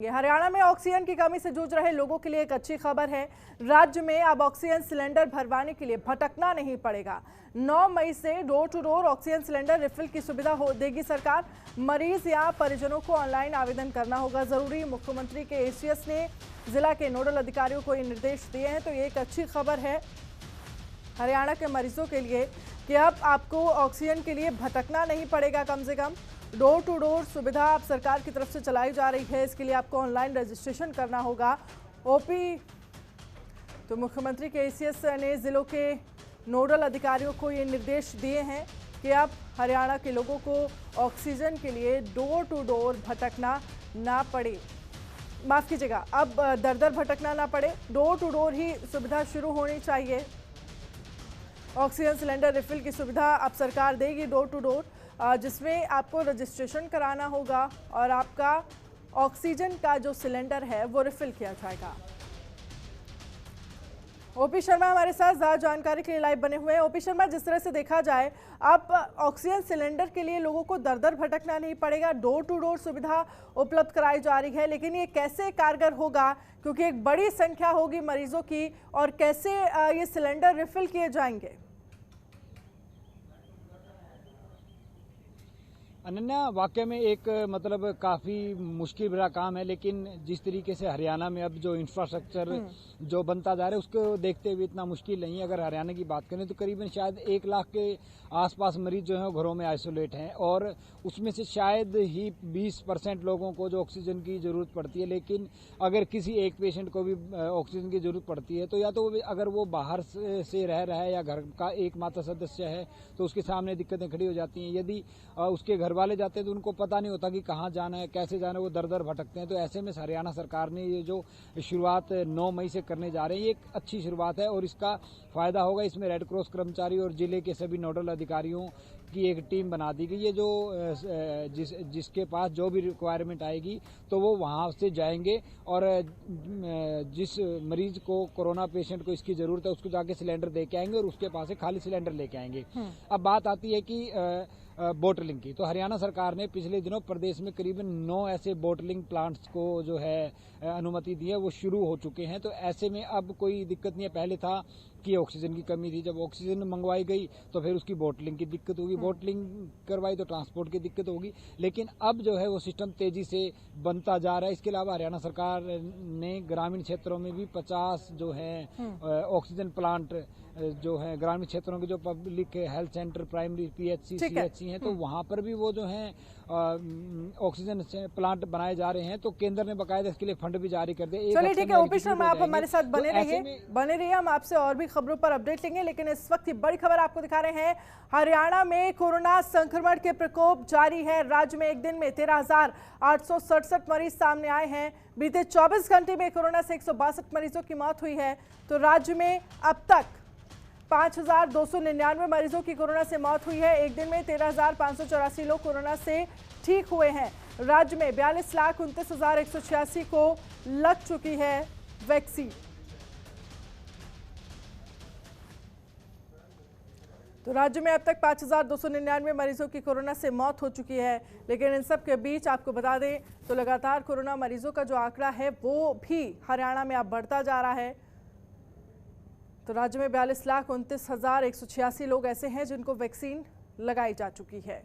हरियाणा में ऑक्सीजन की कमी से जूझ रहे लोगों के लिए एक अच्छी खबर है। राज्य में अब ऑक्सीजन सिलेंडर भरवाने के लिए भटकना नहीं पड़ेगा। 9 मई से door to door oxygen cylinder refill की सुविधा देगी सरकार। मरीज या परिजनों को ऑनलाइन आवेदन करना होगा जरूरी। मुख्यमंत्री के एसीएस ने जिला के नोडल अधिकारियों को ये निर्देश दिए हैं, तो ये एक अच्छी खबर है हरियाणा के मरीजों के लिए कि अब आपको ऑक्सीजन के लिए भटकना नहीं पड़ेगा। कम से कम डोर टू डोर सुविधा अब सरकार की तरफ से चलाई जा रही है। इसके लिए आपको ऑनलाइन रजिस्ट्रेशन करना होगा। ओपी तो मुख्यमंत्री के एसीएस ने जिलों के नोडल अधिकारियों को ये निर्देश दिए हैं कि अब हरियाणा के लोगों को ऑक्सीजन के लिए डोर टू डोर भटकना ना पड़े। माफ कीजिएगा, अब दर दर भटकना ना पड़े, डोर टू डोर ही सुविधा शुरू होनी चाहिए। ऑक्सीजन सिलेंडर रिफिल की सुविधा अब सरकार देगी डोर टू डोर, जिसमें आपको रजिस्ट्रेशन कराना होगा और आपका ऑक्सीजन का जो सिलेंडर है वो रिफिल किया जाएगा। ओपी शर्मा हमारे साथ ज़्यादा जानकारी के लिए लाइव बने हुए हैं। ओपी शर्मा, जिस तरह से देखा जाए अब ऑक्सीजन सिलेंडर के लिए लोगों को दर दर भटकना नहीं पड़ेगा, डोर टू डोर सुविधा उपलब्ध कराई जा रही है, लेकिन ये कैसे कारगर होगा क्योंकि एक बड़ी संख्या होगी मरीजों की, और कैसे ये सिलेंडर रिफिल किए जाएंगे? अनन्या, वाकई में एक मतलब काफ़ी मुश्किल भरा काम है, लेकिन जिस तरीके से हरियाणा में अब जो इंफ्रास्ट्रक्चर जो बनता जा रहा है उसको देखते हुए इतना मुश्किल नहीं है। अगर हरियाणा की बात करें तो करीबन शायद 1 लाख के आसपास मरीज जो हैं घरों में आइसोलेट हैं, और उसमें से शायद ही 20% लोगों को जो ऑक्सीजन की ज़रूरत पड़ती है। लेकिन अगर किसी एक पेशेंट को भी ऑक्सीजन की ज़रूरत पड़ती है तो या तो अगर वो बाहर से रह रहा है या घर का एकमात्र सदस्य है तो उसके सामने दिक्कतें खड़ी हो जाती हैं। यदि उसके घर वाले जाते हैं तो उनको पता नहीं होता कि कहाँ जाना है, कैसे जाना है, वो दर दर भटकते हैं। तो ऐसे में हरियाणा सरकार ने ये जो शुरुआत 9 मई से करने जा रहे हैं, ये एक अच्छी शुरुआत है और इसका फायदा होगा। इसमें रेड क्रॉस कर्मचारी और जिले के सभी नोडल अधिकारियों की एक टीम बना दी गई है, जो जिसके पास जो भी रिक्वायरमेंट आएगी तो वो वहाँ से जाएंगे और जिस मरीज को, कोरोना पेशेंट को इसकी जरूरत है, उसको जाके सिलेंडर दे के आएंगे और उसके पास से खाली सिलेंडर लेके आएंगे। अब बात आती है कि बोटलिंग की, तो हरियाणा सरकार ने पिछले दिनों प्रदेश में करीबन 9 ऐसे बोटलिंग प्लांट्स को जो है अनुमति दी है, वो शुरू हो चुके हैं। तो ऐसे में अब कोई दिक्कत नहीं है। पहले था कि ऑक्सीजन की कमी थी, जब ऑक्सीजन मंगवाई गई तो फिर उसकी बोटलिंग की दिक्कत होगी, बोटलिंग करवाई तो ट्रांसपोर्ट की दिक्कत होगी। लेकिन अब जो है वो सिस्टम तेजी से बनता जा रहा है। इसके अलावा हरियाणा सरकार ने ग्रामीण क्षेत्रों में भी 50 जो है ऑक्सीजन प्लांट जो है ग्रामीण क्षेत्रों के जो public health centre, primary PHC, CHC हैं, तो वहां पर भी वो जो है ऑक्सीजन प्लांट बनाए जा रहे हैं। तो केंद्र ने बकायदा इसके लिए फंड भी जारी कर दिए। चलिए ठीक है ओपी शर्मा, आप हमारे साथ बने रहिए, हम आपसे और भी खबरों पर अपडेट लेंगे। लेकिन इस वक्त की बड़ी खबर आपको दिखा रहे हैं, हरियाणा में कोरोना संक्रमण के प्रकोप जारी है। राज्य में एक दिन में 13,867 मरीज सामने आए हैं। बीते 24 घंटे में कोरोना से 162 मरीजों की मौत हुई है। तो राज्य में अब तक 5,299 मरीजों की कोरोना से मौत हुई है। एक दिन में 13,584 लोग कोरोना से ठीक हुए हैं। राज्य में 42,29,186 को लग चुकी है वैक्सीन। तो राज्य में अब तक 5,299 मरीजों की कोरोना से मौत हो चुकी है। लेकिन इन सब के बीच आपको बता दें तो लगातार कोरोना मरीजों का जो आंकड़ा है वो भी हरियाणा में अब बढ़ता जा रहा है। तो राज्य में 42,29,186 लोग ऐसे हैं जिनको वैक्सीन लगाई जा चुकी है।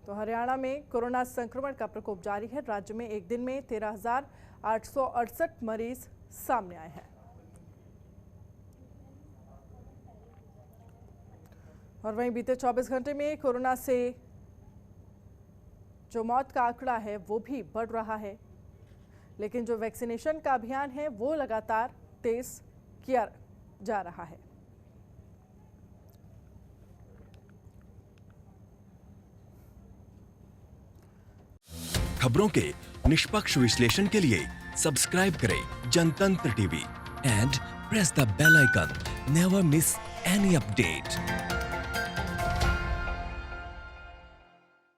तो हरियाणा में कोरोना संक्रमण का प्रकोप जारी है। राज्य में एक दिन में 13,868 मरीज सामने आए हैं। और वहीं बीते 24 घंटे में कोरोना से जो मौत का आंकड़ा है वो भी बढ़ रहा है। लेकिन जो वैक्सीनेशन का अभियान है वो लगातार तेज किया जा रहा है। खबरों के निष्पक्ष विश्लेषण के लिए सब्सक्राइब करें Jantantra TV and press the bell icon. Never miss any update.